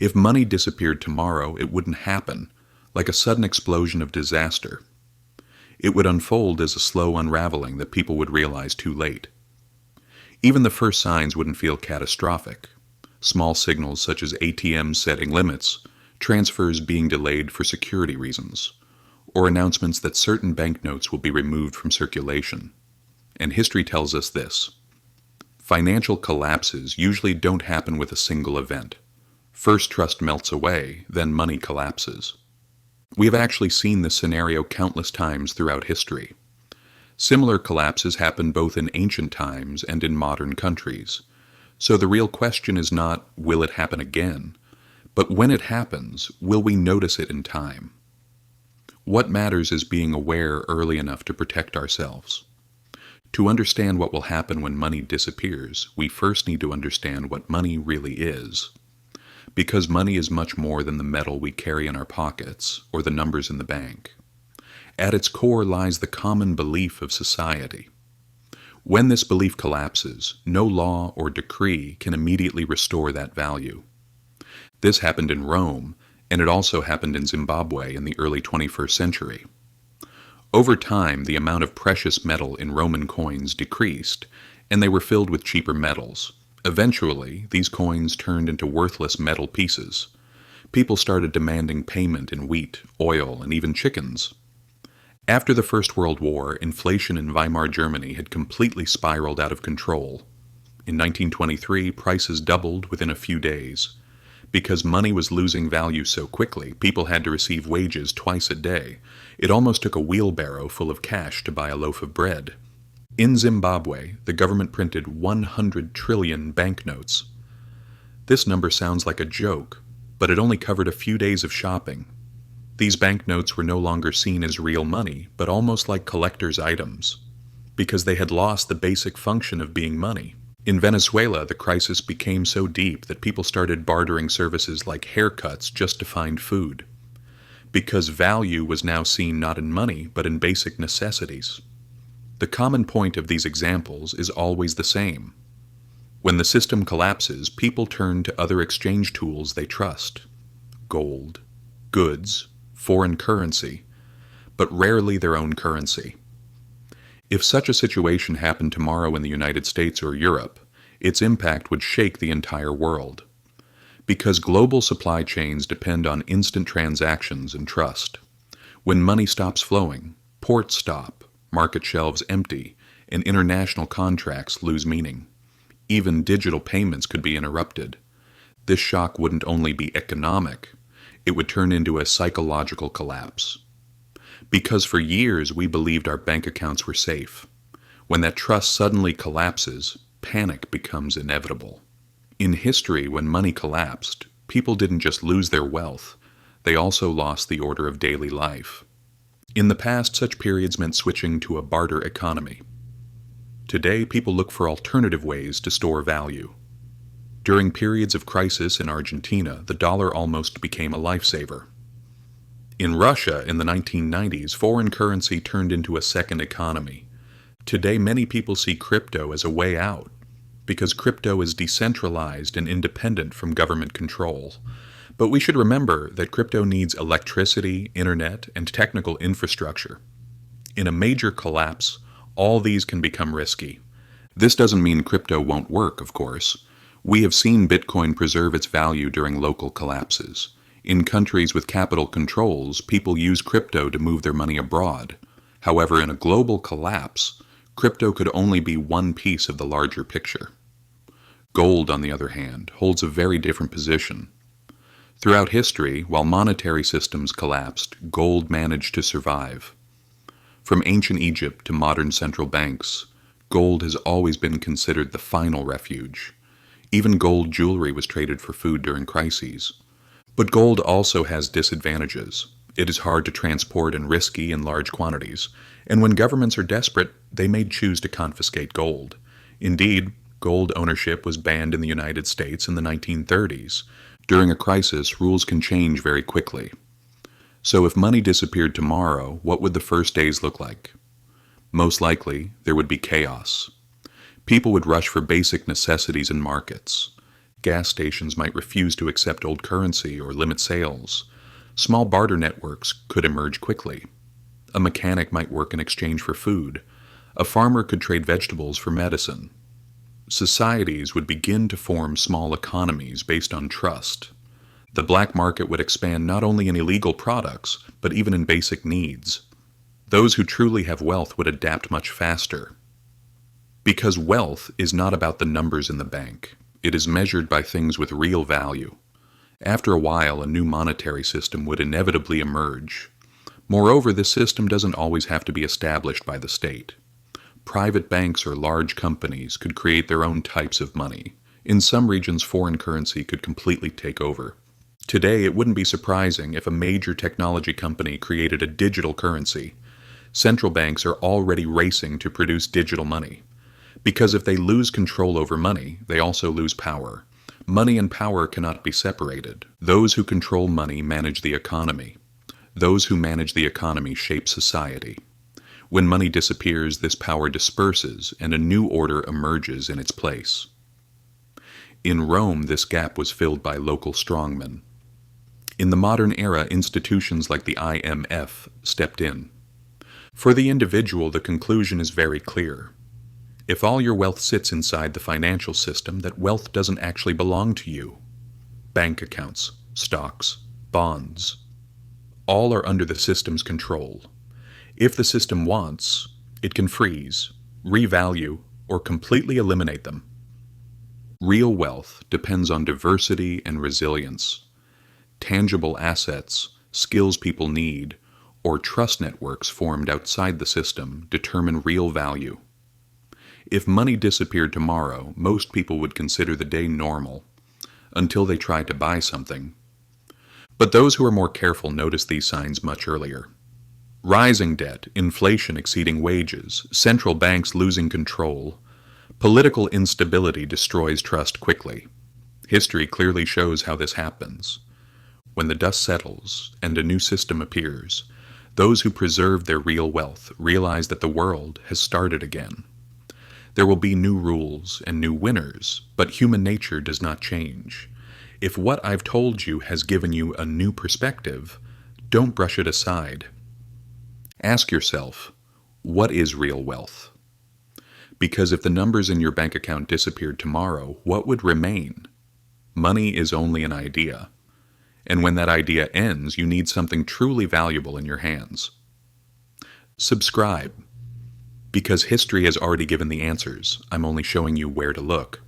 If money disappeared tomorrow, it wouldn't happen, like a sudden explosion of disaster. It would unfold as a slow unraveling that people would realize too late. Even the first signs wouldn't feel catastrophic. Small signals such as ATMs setting limits, transfers being delayed for security reasons, or announcements that certain banknotes will be removed from circulation. And history tells us this. Financial collapses usually don't happen with a single event. First trust melts away, then money collapses. We have actually seen this scenario countless times throughout history. Similar collapses happen both in ancient times and in modern countries. So the real question is not, will it happen again? But when it happens, will we notice it in time? What matters is being aware early enough to protect ourselves. To understand what will happen when money disappears, we first need to understand what money really is. Because money is much more than the metal we carry in our pockets or the numbers in the bank. At its core lies the common belief of society. When this belief collapses, no law or decree can immediately restore that value. This happened in Rome, and it also happened in Zimbabwe in the early 21st century. Over time, the amount of precious metal in Roman coins decreased, and they were filled with cheaper metals. Eventually, these coins turned into worthless metal pieces. People started demanding payment in wheat, oil, and even chickens. After the First World War, inflation in Weimar Germany had completely spiraled out of control. In 1923, prices doubled within a few days. Because money was losing value so quickly, people had to receive wages twice a day. It almost took a wheelbarrow full of cash to buy a loaf of bread. In Zimbabwe, the government printed 100 trillion banknotes. This number sounds like a joke, but it only covered a few days of shopping. These banknotes were no longer seen as real money, but almost like collector's items, because they had lost the basic function of being money. In Venezuela, the crisis became so deep that people started bartering services like haircuts just to find food, because value was now seen not in money, but in basic necessities. The common point of these examples is always the same. When the system collapses, people turn to other exchange tools they trust: gold, goods, foreign currency, but rarely their own currency. If such a situation happened tomorrow in the United States or Europe, its impact would shake the entire world. Because global supply chains depend on instant transactions and trust. When money stops flowing, ports stop, market shelves empty, and international contracts lose meaning. Even digital payments could be interrupted. This shock wouldn't only be economic, it would turn into a psychological collapse. Because for years we believed our bank accounts were safe. When that trust suddenly collapses, panic becomes inevitable. In history, when money collapsed, people didn't just lose their wealth, they also lost the order of daily life. In the past, such periods meant switching to a barter economy. Today, people look for alternative ways to store value. During periods of crisis in Argentina, the dollar almost became a lifesaver. In Russia, in the 1990s, foreign currency turned into a second economy. Today, many people see crypto as a way out, because crypto is decentralized and independent from government control. But we should remember that crypto needs electricity, internet, and technical infrastructure. In a major collapse, all these can become risky. This doesn't mean crypto won't work, of course. We have seen Bitcoin preserve its value during local collapses. In countries with capital controls, people use crypto to move their money abroad. However, in a global collapse, crypto could only be one piece of the larger picture. Gold, on the other hand, holds a very different position. Throughout history, while monetary systems collapsed, gold managed to survive. From ancient Egypt to modern central banks, gold has always been considered the final refuge. Even gold jewelry was traded for food during crises. But gold also has disadvantages. It is hard to transport and risky in large quantities, and when governments are desperate, they may choose to confiscate gold. Indeed, gold ownership was banned in the United States in the 1930s. During a crisis, rules can change very quickly. So if money disappeared tomorrow, what would the first days look like? Most likely, there would be chaos. People would rush for basic necessities in markets. Gas stations might refuse to accept old currency or limit sales. Small barter networks could emerge quickly. A mechanic might work in exchange for food. A farmer could trade vegetables for medicine. Societies would begin to form small economies based on trust. The black market would expand not only in illegal products, but even in basic needs. Those who truly have wealth would adapt much faster. Because wealth is not about the numbers in the bank. It is measured by things with real value. After a while, a new monetary system would inevitably emerge. Moreover, this system doesn't always have to be established by the state. Private banks or large companies could create their own types of money. In some regions, foreign currency could completely take over. Today, it wouldn't be surprising if a major technology company created a digital currency. Central banks are already racing to produce digital money. Because if they lose control over money, they also lose power. Money and power cannot be separated. Those who control money manage the economy. Those who manage the economy shape society. When money disappears, this power disperses and a new order emerges in its place. In Rome, this gap was filled by local strongmen. In the modern era, institutions like the IMF stepped in. For the individual, the conclusion is very clear. If all your wealth sits inside the financial system, that wealth doesn't actually belong to you. Bank accounts, stocks, bonds, all are under the system's control. If the system wants, it can freeze, revalue, or completely eliminate them. Real wealth depends on diversity and resilience. Tangible assets, skills people need, or trust networks formed outside the system determine real value. If money disappeared tomorrow, most people would consider the day normal, until they tried to buy something. But those who are more careful notice these signs much earlier. Rising debt, inflation exceeding wages, central banks losing control. Political instability destroys trust quickly. History clearly shows how this happens. When the dust settles and a new system appears, those who preserve their real wealth realize that the world has started again. There will be new rules and new winners, but human nature does not change. If what I've told you has given you a new perspective, don't brush it aside. Ask yourself, what is real wealth? Because if the numbers in your bank account disappeared tomorrow, what would remain? Money is only an idea. And when that idea ends, you need something truly valuable in your hands. Subscribe. Because history has already given the answers, I'm only showing you where to look.